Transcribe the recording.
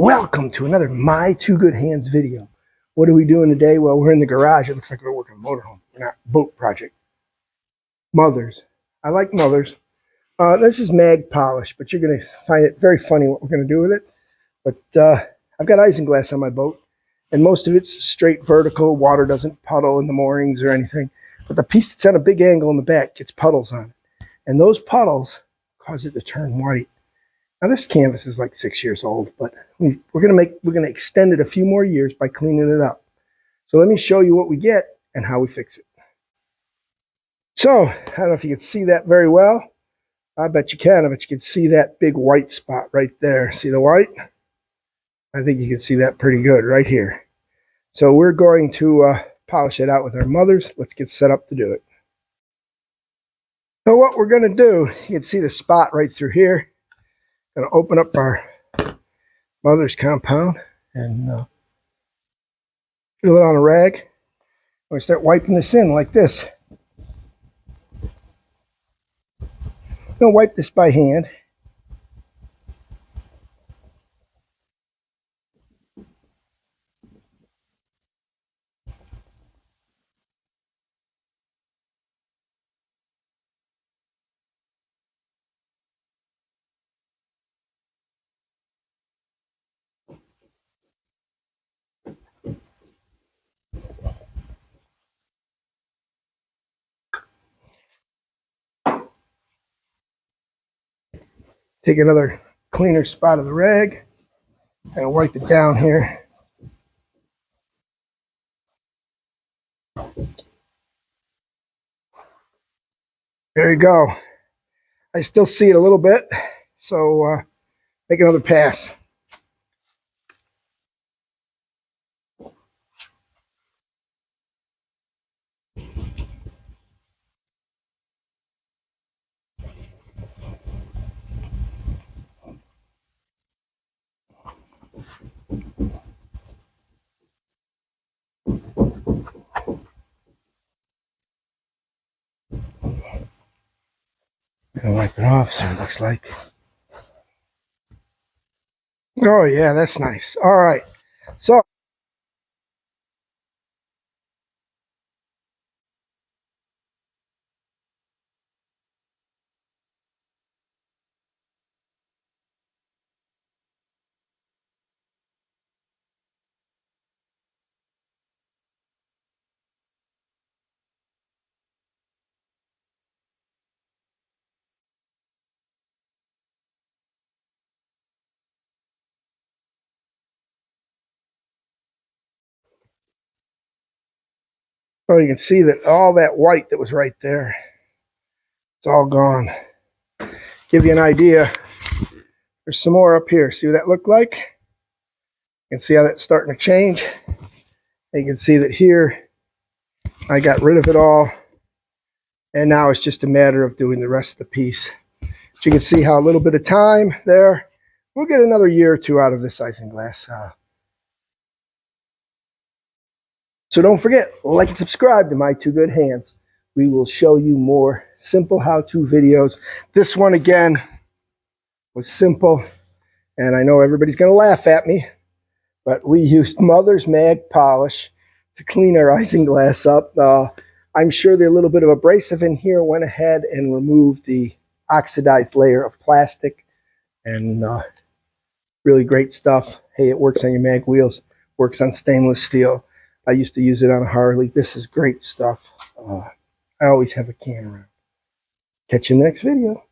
Welcome to another My Two Good Hands video. What are we doing today? Well, we're in the garage. It looks like we're working on a motorhome. We're not boat project. Mothers. I like mothers. This is mag polish, but you're going to find it very funny what we're going to do with it. But I've got Isinglass on my boat, and most of it's straight vertical. Water doesn't puddle in the mornings or anything. But the piece that's on a big angle in the back gets puddles on it. And those puddles cause it to turn white. Now this canvas is like 6 years old, but we're gonna extend it a few more years by cleaning it up. So let me show you what we get and how we fix it. So I don't know if you can see that very well. I bet you can. I bet you can see that big white spot right there. See the white? I think you can see that pretty good right here. So we're going to polish it out with our mothers. Let's get set up to do it. So what we're gonna do, you can see the spot right through here. Going to open up our mother's compound and fill it on a rag. We start wiping this in like this. I'm going to wipe this by hand. Take another cleaner spot of the rag and wipe it down here. There you go. I still see it a little bit, so make another pass. Gonna wipe it off so it looks like. Oh yeah, that's nice. All right, so you can see that all that white that was right there, it's all gone. Give you an idea. There's some more up here. See what that looked like? You can see how that's starting to change. And you can see that here, I got rid of it all. And now it's just a matter of doing the rest of the piece. But you can see how a little bit of time there, we'll get another year or two out of this isinglass. So don't forget, like and subscribe to My Two Good Hands. We will show you more simple how-to videos. This one, again, was simple. And I know everybody's going to laugh at me, but we used Mother's Mag Polish to clean our isinglass up. I'm sure the little bit of abrasive in here went ahead and removed the oxidized layer of plastic, and really great stuff. Hey, it works on your mag wheels, works on stainless steel. I used to use it on a Harley. This is great stuff. I always have a can around. Catch you in the next video.